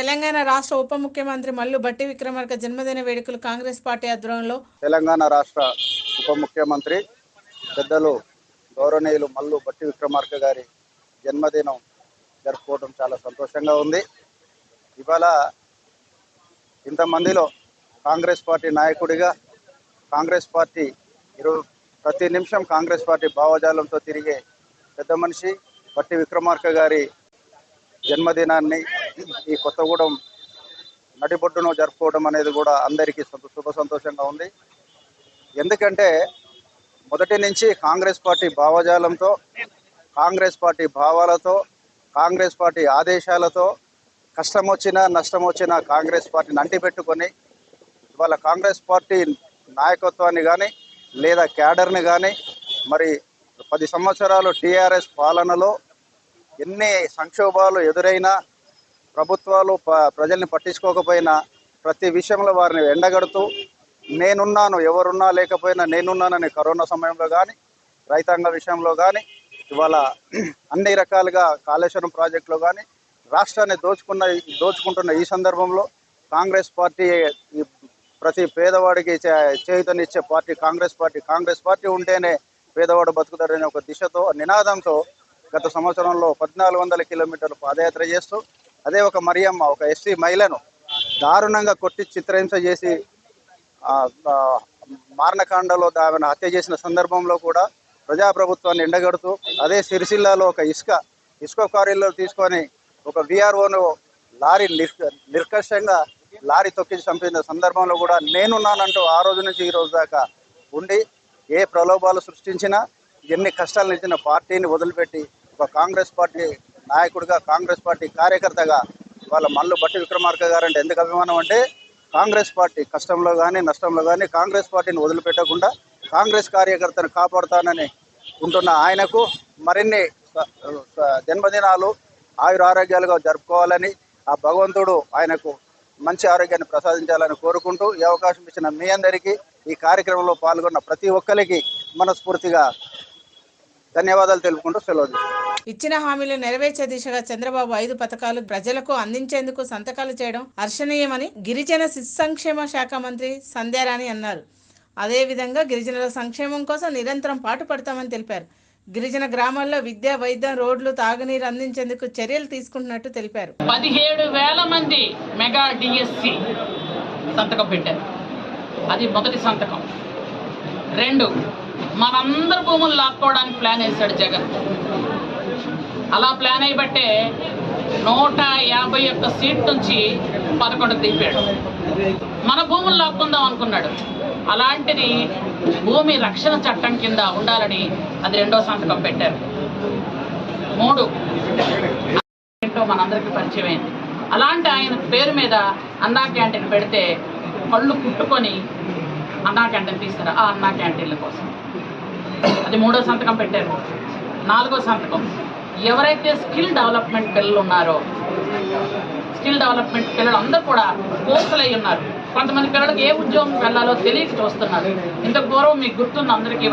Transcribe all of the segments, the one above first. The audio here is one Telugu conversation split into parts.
తెలంగాణ రాష్ట్ర ఉప ముఖ్యమంత్రి మల్లు భట్టి విక్రమార్క జన్మదిన వేడుకలు కాంగ్రెస్ పార్టీ ఆధ్వర్యంలో తెలంగాణ రాష్ట్ర ఉప ముఖ్యమంత్రి పెద్దలు గౌరవనీయులు మల్లు భట్టి విక్రమార్క గారి జన్మదినం జరుపుకోవడం చాలా సంతోషంగా ఉంది. ఇవాళ ఇంతమందిలో కాంగ్రెస్ పార్టీ నాయకుడిగా కాంగ్రెస్ పార్టీ ప్రతి నిమిషం కాంగ్రెస్ పార్టీ భావజాలంతో తిరిగే పెద్ద మనిషి భట్టి విక్రమార్క గారి జన్మదినాన్ని ఈ కొత్తగూడెం నడిబొడ్డును జరుపుకోవడం అనేది కూడా అందరికీ శుభ సంతోషంగా ఉంది. ఎందుకంటే మొదటి నుంచి కాంగ్రెస్ పార్టీ భావజాలంతో, కాంగ్రెస్ పార్టీ భావాలతో, కాంగ్రెస్ పార్టీ ఆదేశాలతో కష్టం వచ్చినా నష్టం వచ్చినా కాంగ్రెస్ పార్టీని అంటిపెట్టుకొని ఇవాళ కాంగ్రెస్ పార్టీ నాయకత్వాన్ని కానీ లేదా క్యాడర్ని కానీ మరి 10 సంవత్సరాలు టీఆర్ఎస్ పాలనలో ఎన్ని సంక్షోభాలు ఎదురైనా ప్రభుత్వాలు ప్రజల్ని పట్టించుకోకపోయినా ప్రతి విషయంలో వారిని ఎండగడుతూ నేనున్నాను, ఎవరున్నా లేకపోయినా నేనున్నానని కరోనా సమయంలో కానీ రైతాంగ విషయంలో కానీ ఇవాళ అన్ని రకాలుగా కాళేశ్వరం ప్రాజెక్టులో కానీ రాష్ట్రాన్ని దోచుకుంటున్న ఈ సందర్భంలో కాంగ్రెస్ పార్టీ ప్రతి పేదవాడికి చేయూతనిచ్చే పార్టీ కాంగ్రెస్ పార్టీ ఉంటేనే పేదవాడు బతుకుతారనే ఒక దిశతో నినాదంతో గత సంవత్సరంలో 1400 కిలోమీటర్లు పాదయాత్ర చేస్తూ అదే ఒక మరియమ్మ ఒక ఎస్సీ మహిళను దారుణంగా కొట్టి చిత్రహింస చేసి మారణకాండలో ఆమెను హత్య చేసిన సందర్భంలో కూడా ప్రజాప్రభుత్వాన్ని ఎండగడుతూ అదే సిరిసిల్లాలో ఒక ఇసుక క్వారీలో తీసుకొని ఒక విఆర్ఓను లారీ నిర్కర్షంగా లారీ తొక్కి చంపిన సందర్భంలో కూడా నేనున్నానంటూ ఆ రోజు నుంచి ఈ రోజు దాకా ఉండి ఏ ప్రలోభాలు సృష్టించినా ఎన్ని కష్టాలు ఇచ్చిన పార్టీని వదిలిపెట్టి ఒక కాంగ్రెస్ పార్టీ నాయకుడిగా కాంగ్రెస్ పార్టీ కార్యకర్తగా వాళ్ళ మల్లు భట్టి విక్రమార్క గారు అంటే ఎందుకు అభిమానం అంటే కాంగ్రెస్ పార్టీ కష్టంలో కానీ నష్టంలో కానీ కాంగ్రెస్ పార్టీని వదిలిపెట్టకుండా కాంగ్రెస్ కార్యకర్తను కాపాడుతానని ఉంటున్న ఆయనకు మరిన్ని జన్మదినాలు ఆయురారోగ్యాలుగా జరుపుకోవాలని ఆ భగవంతుడు ఆయనకు మంచి ఆరోగ్యాన్ని ప్రసాదించాలని కోరుకుంటూ ఈ అవకాశం ఇచ్చిన మీ అందరికీ ఈ కార్యక్రమంలో పాల్గొన్న ప్రతి ఒక్కరికి మనస్ఫూర్తిగా ధన్యవాదాలు తెలుపుకుంటూ సెలవు. ఇచ్చిన హామీలు నెరవేర్చే దిశగా చంద్రబాబు 5 పథకాలు ప్రజలకు అందించేందుకు సంతకాలు చేయడం హర్షణీయమని గిరిజన శిశు సంక్షేమ శాఖ మంత్రి సంధ్యారాణి అన్నారు. అదేవిధంగా గిరిజనుల సంక్షేమం కోసం నిరంతరం పాటుపడతామని తెలిపారు. గిరిజన గ్రామాల్లో విద్య, వైద్యం, రోడ్లు, తాగునీరు అందించేందుకు చర్యలు తీసుకుంటున్నట్టు తెలిపారు. 17,000 మంది మెగా డిఎస్సి సంతకం పెట్టారు. అది మొదటి సంతకం. 2, మనందరి భూములు లాక్కోవడానికి ప్లాన్ వేశాడు జగన్. అలా ప్లాన్ అయ్యబట్టే 151 సీట్ నుంచి 11 దింపాడు. మన భూములు లాక్కుందాం అనుకున్నాడు. అలాంటిది భూమి రక్షణ చట్టం కింద ఉండాలని అది 2వ సంతకం పెట్టారు. 3 ఏంటో మనందరికీ పరిచయమైంది. అలాంటి ఆయన పేరు మీద అన్నా క్యాంటీన్ పెడితే కళ్ళు కుట్టుకొని అన్నా క్యాంటీన్ తీస్తారు. ఆ అన్నా క్యాంటీన్ల కోసం అది 3వ సంతకం పెట్టారు. 4వ సంతకం ఎవరైతే స్కిల్ డెవలప్మెంట్ పిల్లలు ఉన్నారో స్కిల్ డెవలప్మెంట్ పిల్లలు అందరూ కూడా కోర్సులు అయి ఉన్నారు. కొంతమంది పిల్లలకు ఏ ఉద్యోగం వెళ్ళాలో తెలియక చూస్తున్నారు. ఇంతకు పూర్వం మీకు గుర్తున్న అందరికీ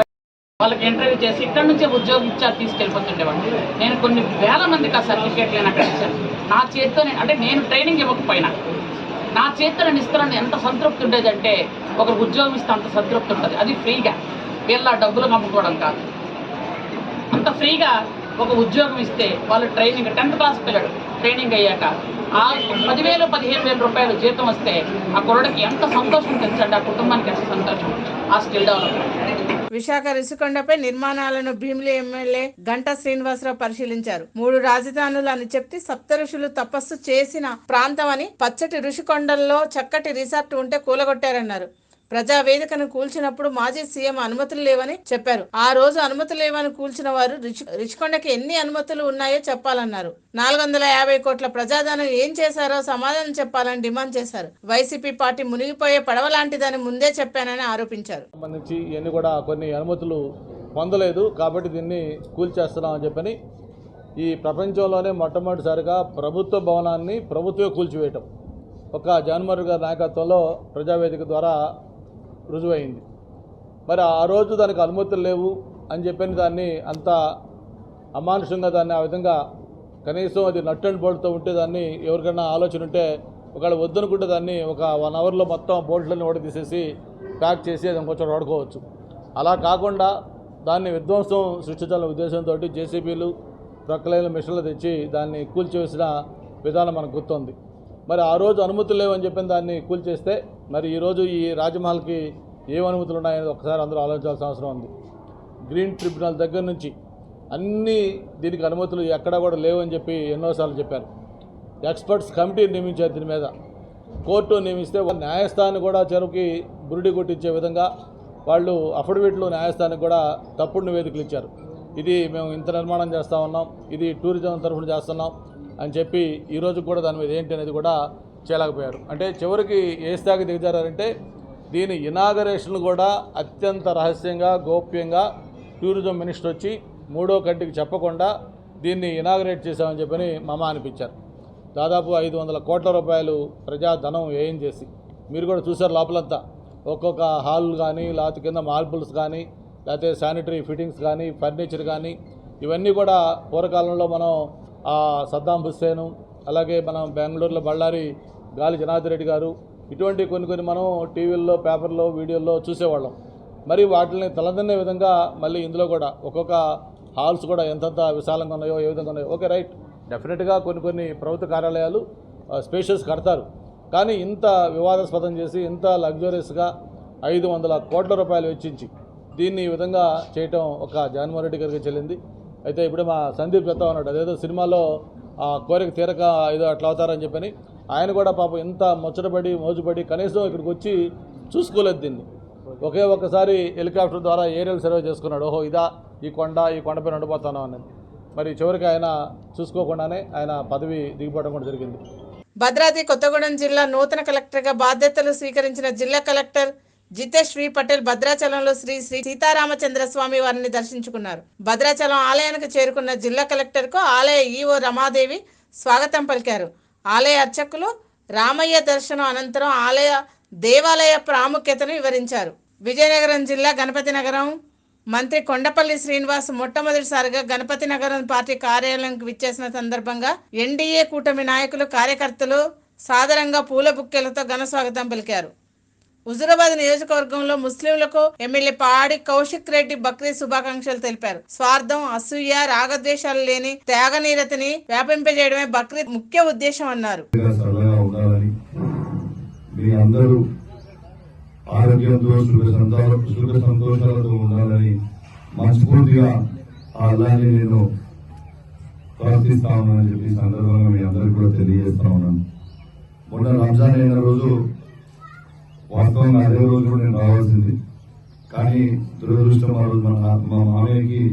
వాళ్ళకి ఇంటర్వ్యూ చేసి ఇక్కడ నుంచే ఉద్యోగం ఇచ్చారు తీసుకెళ్ళిపోతుండేవాళ్ళు. నేను కొన్ని వేల మందికి ఆ సర్టిఫికేట్లు నేను అక్కడ ఇచ్చాను. నా చేతితో అంటే నేను ట్రైనింగ్ ఇవ్వకపోయినా నా చేతితో నేను ఇస్తానని ఎంత సంతృప్తి ఉండేదంటే ఒకరు ఉద్యోగం ఇస్తే అంత సంతృప్తి ఉంటుంది. అది ఫ్రీగా వీళ్ళ డబ్బులు కమ్ముకోవడం కాదు. అంత ఫ్రీగా ఒక ఉద్యోగం ఇస్తే వాళ్ళు ట్రైనింగ్ 10th క్లాస్ పిల్లడు ట్రైనింగ్ అయ్యాక ఆ 10,000 15,000 రూపాయలు జీతం వస్తే ఆ కుర్రడికి ఎంత సంతోషం తెలుసండి, ఆ కుటుంబానికి ఎంత సంతోషం. ఆ స్కిల్ డెవలప్మెంట్. విశాఖ రుషికొండపై నిర్మాణాలను భీమిలి ఎమ్మెల్యే గంటా శ్రీనివాసరావు పరిశీలించారు. 3 రాజధానులు అని చెప్పి సప్త ఋషులు తపస్సు చేసిన ప్రాంతం అని పచ్చటి రుషికొండల్లో చక్కటి రిసార్ట్ ఉంటే కూలగొట్టారన్నారు. ప్రజావేదికను కూల్చినప్పుడు మాజీ సీఎం అనుమతులు లేవని చెప్పారు. ఆ రోజు అనుమతులు లేవని కూల్చిన వారు రుషికొండకి ఎన్ని అనుమతులు ఉన్నాయో చెప్పాలన్నారు. 450 కోట్ల ప్రజాధనం ఏం చేశారో సమాధానం చెప్పాలని డిమాండ్ చేశారు. వైసీపీ పార్టీ మునిగిపోయే పడవ లాంటిదని ముందే చెప్పానని ఆరోపించారు. సంబంధించి ఇవన్నీ కూడా కొన్ని అనుమతులు పొందలేదు కాబట్టి దీన్ని కూల్చేస్తున్నామని చెప్పని ఈ ప్రపంచంలోనే మొట్టమొదటిసారిగా ప్రభుత్వ భవనాన్ని ప్రభుత్వమే కూల్చివేయటం ఒక జగన్మోహన్ గారి నాయకత్వంలో ప్రజావేదిక ద్వారా రుజువైంది. మరి ఆ రోజు దానికి అనుమతులు లేవు అని చెప్పని దాన్ని అంత అమానుషంగా దాన్ని ఆ విధంగా కనీసం అది నట్ అండ్ బోల్ట్తో ఉంటే దాన్ని ఎవరికైనా ఆలోచన ఉంటే ఒకవేళ వద్దనుకుంటే దాన్ని ఒక 1 అవర్లో మొత్తం బోల్ట్లన్నీ ఓడ తీసేసి ప్యాక్ చేసి అది ఇంకొంచెం వాడుకోవచ్చు. అలా కాకుండా దాన్ని విధ్వంసం సృష్టించాలనే ఉద్దేశంతో జేసీబీలు ప్రక్కలైన మిషన్లు తెచ్చి దాన్ని కూల్చివేసిన విధానం మనకు గుర్తుంది. మరి ఆ రోజు అనుమతులు లేవని చెప్పిన దాన్ని కూల్చేస్తే మరి ఈరోజు ఈ రాజమహల్కి ఏం అనుమతులు ఉన్నాయని ఒకసారి అందరూ ఆలోచించాల్సిన అవసరం ఉంది. గ్రీన్ ట్రిబ్యునల్ దగ్గర నుంచి అన్నీ దీనికి అనుమతులు ఎక్కడా కూడా లేవని చెప్పి ఎన్నోసార్లు చెప్పారు. ఎక్స్పర్ట్స్ కమిటీ నియమించారు దీని మీద. కోర్టు నియమిస్తే న్యాయస్థానం కూడా చెరువుకి బురిడి కొట్టించే విధంగా వాళ్ళు అఫిడవిట్లో న్యాయస్థానానికి కూడా తప్పుడు నివేదికలు ఇచ్చారు. ఇది మేము ఇంత నిర్మాణం చేస్తూ ఉన్నాం, ఇది టూరిజం తరఫున చేస్తున్నాం అని చెప్పి ఈరోజు కూడా దాని మీద ఏంటి అనేది కూడా చేయలేకపోయారు. అంటే చివరికి ఏ స్థాయికి దిగజారంటే దీని ఇనాగరేషన్ కూడా అత్యంత రహస్యంగా గోప్యంగా టూరిజం మినిస్టర్ వచ్చి 3వ కంటికి చెప్పకుండా దీన్ని ఇనాగరేట్ చేశామని చెప్పని మమ అనిపించారు. దాదాపు 500 కోట్ల రూపాయలు ప్రజాధనం వ్యయం చేసి మీరు కూడా చూసారు లోపలంతా ఒక్కొక్క హాల్ కానీ లేకపోతే కింద మార్బుల్స్ కానీ లేకపోతే శానిటరీ ఫిట్టింగ్స్ కానీ ఫర్నిచర్ కానీ ఇవన్నీ కూడా పూర్వకాలంలో మనం సద్దాం హుస్సేను అలాగే మనం బెంగళూరులో బళ్ళారి గాలి జనార్దన్ రెడ్డి గారు ఇటువంటి కొన్ని మనం టీవీల్లో పేపర్లో వీడియోల్లో చూసేవాళ్ళం. మరి వాటిని తలదన్నే విధంగా మళ్ళీ ఇందులో కూడా ఒక్కొక్క హాల్స్ కూడా ఎంతంత విశాలంగా ఉన్నాయో ఏ విధంగా ఉన్నాయో. ఓకే రైట్, డెఫినెట్గా కొన్ని ప్రభుత్వ కార్యాలయాలు స్పేషియస్ కడతారు, కానీ ఇంత వివాదాస్పదం చేసి ఇంత లగ్జరియస్గా 500 కోట్ల రూపాయలు వెచ్చించి దీన్ని ఈ విధంగా చేయటం ఒక జగన్మోహన్ రెడ్డి గారికి చెల్లింది. అయితే ఇప్పుడు మా సందీప్ చెప్తా ఉన్నాడు అదేదో సినిమాలో కోరిక తీరక ఏదో అట్లా అవుతారని చెప్పని. ఆయన కూడా పాపం ఎంత ముచ్చటపడి మోజుపడి కనీసం ఇక్కడికి వచ్చి చూసుకోలేదు దీన్ని. ఒక్కసారి హెలికాప్టర్ ద్వారా ఏరియల్ సర్వే చేసుకున్నాడు. ఓహో ఇదా ఈ కొండపైన ఉండిపోతాను అని. మరి చివరికి ఆయన చూసుకోకుండానే ఆయన పదవి దిగిపోవడం కూడా జరిగింది. భద్రాద్రి కొత్తగూడెం జిల్లా నూతన కలెక్టర్గా బాధ్యతలు స్వీకరించిన జిల్లా కలెక్టర్ జితేష్ వి పటేల్ భద్రాచలంలో శ్రీ సీతారామచంద్ర స్వామి వారిని దర్శించుకున్నారు. భద్రాచలం ఆలయానికి చేరుకున్న జిల్లా కలెక్టర్కు ఆలయ ఈవో రమాదేవి స్వాగతం పలికారు. ఆలయ అర్చకులు రామయ్య దర్శనం అనంతరం దేవాలయ ప్రాముఖ్యతను వివరించారు. విజయనగరం జిల్లా గణపతి నగరం మంత్రి కొండపల్లి శ్రీనివాస్ మొట్టమొదటిసారిగా గణపతి నగరం పార్టీ కార్యాలయానికి విచ్చేసిన సందర్భంగా ఎన్డీఏ కూటమి నాయకులు కార్యకర్తలు సాదరంగా పూల బుక్కెలతో ఘన స్వాగతం పలికారు. హుజూరాబాద్ నియోజకవర్గంలో ముస్లింలకు ఎమ్మెల్యే పాడి కౌశిక్ రెడ్డి బక్రీద్ శుభాకాంక్షలు తెలిపారు. స్వార్థం, అసూయ, రాగద్వేషాలు లేని త్యాగనీరతని వ్యాపింపజేయడమే బక్రీద్ ముఖ్య ఉద్దేశం అన్నారు. ఆరోగ్యంతో సుఖ సంతోషాలతో ఉండాలని మనస్ఫూర్తిగా అలానే నేను ప్రార్థిస్తా ఉన్నానని చెప్పి సందర్భంగా మీ అందరికీ కూడా తెలియజేస్తా ఉన్నాను. మొన్న రంజాన్ అయిన రోజు వాస్తవంగా అదే రోజు కూడా నేను రావాల్సింది, కానీ దురదృష్టం ఆ రోజు మా మామయ్యకి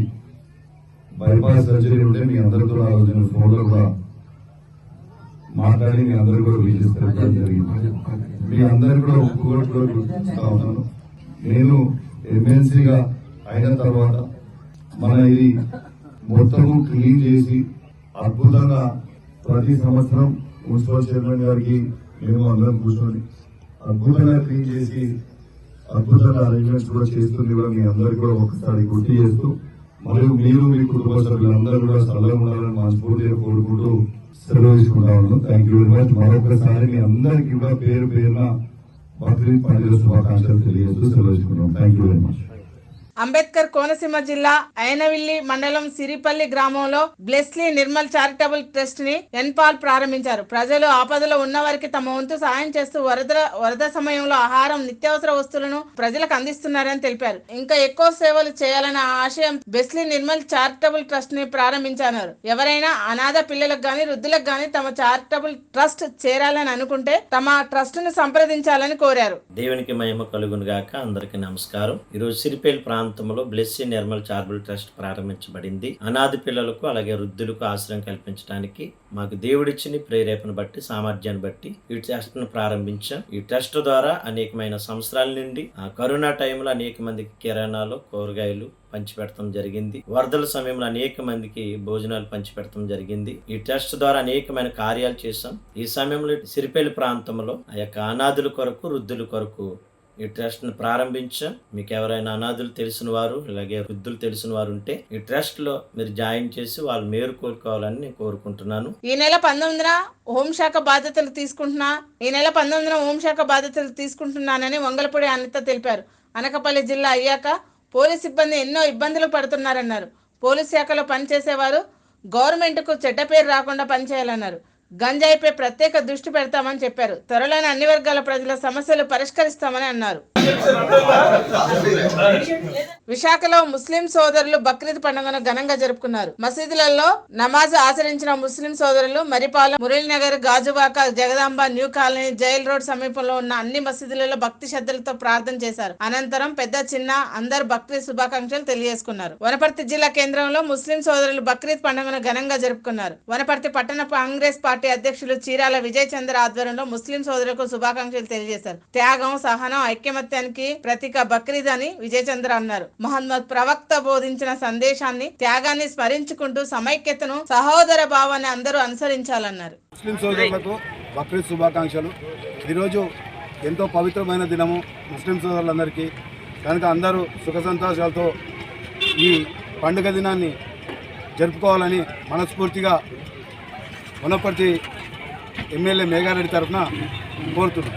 బైపాస్ సర్జరీ ఉంటే మీ అందరితో ఆ రోజు నేను ఫోన్లో కూడా మాట్లాడి మీ అందరూ కూడా విజయం జరిగింది. మీ అందరు కూడా ఒప్పుకోవడం కూడా గుర్తిస్తా ఉన్నాను. నేను ఎమ్మెల్సీగా అయిన తర్వాత మన ఇది మొత్తము క్లీన్ చేసి అద్భుతంగా ప్రతి సంవత్సరం మున్సిపల్ చైర్మన్ గారికి మేము అందరం కూర్చొని అద్భుతంగా క్లీన్ చేసి అద్భుతంగా అరేంజ్మెంట్స్ కూడా చేస్తుంది కూడా మీ అందరికీ కూడా ఒకసారి గుర్తు చేస్తూ మరియు మీరు మీ కుటుంబ సభ్యులందరూ కూడా సలహా ఉండాలని మనస్ఫూర్తిగా కోరుకుంటూ సెలవు తీసుకుంటా ఉన్నాను. Thank you very much. మరొకసారి మీ అందరికీ కూడా పేరున బక్రీద్ పండుగ శుభాకాంక్షలు తెలియజేస్తూ సెలవు తీసుకుంటాం. Thank you very much. Ambedkar Konaseema జిల్లా అయినవిల్లి మండలం సిరిపల్లి గ్రామంలో బ్లెస్లీ నిర్మల్ చారిటబుల్ ట్రస్ట్ ని ఎన్పాల్ ప్రారంభించారు. ప్రజలు ఆపదలో ఉన్న వారికి తమ వంతు సాయం చేస్తూ వరద సమయంలో ఆహారం, నిత్యావసర వస్తువులను ప్రజలకు అందిస్తున్నారని తెలిపారు. ఇంకా ఎక్కువ సేవలు చేయాలన్న ఆశయం బ్లెస్లీ నిర్మల్ చారిటబుల్ ట్రస్ట్ ని ప్రారంభించారు. ఎవరైనా అనాథ పిల్లలకు గాని వృద్ధులకు గాని తమ చారిటబుల్ ట్రస్ట్ చేరాలని అనుకుంటే తమ ట్రస్ట్ ను సంప్రదించాలని కోరారు. దేవునికి మహిమ కలుగును గాక. అందరికీ నమస్కారం. ఈరోజు సిరిపల్లి ప్రాంతంలో బ్లెస్సీ నిర్మల్ చారిటబుల్ ట్రస్ట్ ప్రారంభించబడింది. అనాథ పిల్లలకు అలాగే వృద్ధులకు ఆశ్రయం కల్పించడానికి మాకు దేవుడిచ్చిన ప్రేరేపణ బట్టి సామర్థ్యాన్ని బట్టి ఈ ట్రస్ట్ ను ప్రారంభించాం. ఈ ట్రస్ట్ ద్వారా అనేకమైన సంవత్సరాల నుండి కరోనా టైంలో అనేక మందికి కిరాణాలు, కూరగాయలు పంచిపెడతాం జరిగింది. వరదల సమయంలో అనేక మందికి భోజనాలు పంచిపెడతాం జరిగింది. ఈ ట్రస్ట్ ద్వారా అనేకమైన కార్యాలు చేశాం. ఈ సమయంలో సిరిపల్లి ప్రాంతంలో ఆ యొక్క అనాథుల కొరకు, వృద్ధుల కొరకు ఈ ట్రస్ట్ను ప్రారంభించాం. మీకు ఎవరైనా అనాథులు తెలిసిన వారు అలాగే వృద్ధులు తెలిసిన వారు ఉంటే ఈ ట్రస్ట్లో మీరు జాయిన్ చేసి వాళ్ళు మేలు కోరుకోవాలని నేను కోరుకుంటున్నాను. ఈ నెల 19న హోంశాఖ బాధ్యతలు తీసుకుంటున్నానని వంగలపూడి అనిత తెలిపారు. అనకాపల్లి జిల్లా అయ్యాక పోలీస్ సిబ్బంది ఎన్నో ఇబ్బందులు పడుతున్నారన్నారు. పోలీస్ శాఖలో పనిచేసేవారు గవర్నమెంట్కు చెడ్డ పేరు రాకుండా పనిచేయాలన్నారు. గంజాయిపై ప్రత్యేక దృష్టి పెడతామని చెప్పారు. త్వరలోనే అన్ని వర్గాల ప్రజల సమస్యలు పరిష్కరిస్తామని అన్నారు. విశాఖలో ముస్లిం సోదరులు బక్రీద్ పండుగను ఘనంగా జరుపుకున్నారు. మసీదులలో నమాజ్ ఆచరించిన ముస్లిం సోదరులు Maripalem, Muralinagar, Gajuwaka, Jagadamba, new colony, jail road సమీపంలో ఉన్న అన్ని మసీదులలో భక్తి శ్రద్ధలతో ప్రార్థన చేశారు. అనంతరం పెద్ద చిన్న అందరు బక్రీద్ శుభాకాంక్షలు తెలియజేసుకున్నారు. వనపర్తి జిల్లా కేంద్రంలో ముస్లిం సోదరులు బక్రీద్ పండుగను ఘనంగా జరుపుకున్నారు. వనపర్తి పట్టణ కాంగ్రెస్ పార్టీ అధ్యక్షులు చీరాల విజయ్ చంద్ర ఆధ్వర్యంలో ముస్లిం సోదరులకు శుభాకాంక్షలు తెలియజేశారు. త్యాగం, సహనం, ఐక్యమత్యానికి ప్రతీక బక్రీద్ అని విజయ్ చంద్ర అన్నారు. మహమ్మద్ ప్రవక్త బోధించిన సందేశాన్ని, త్యాగాన్ని స్మరించుకుంటూ సమైక్యతను, సహోదర భావాన్ని అందరూ అనుసరించాలన్నారు. ముస్లిం సోదరులకు బక్రీద్ శుభాకాంక్షలు. ఈరోజు ఎంతో పవిత్రమైన దినము ముస్లిం సోదరులందరికీ. కనుక అందరూ సుఖ సంతోషాలతో ఈ పండుగ దినాన్ని జరుపుకోవాలని మనస్ఫూర్తిగా వనపర్తి ఎమ్మెల్యే మేఘారెడ్డి తరఫున కోరుతున్నాం.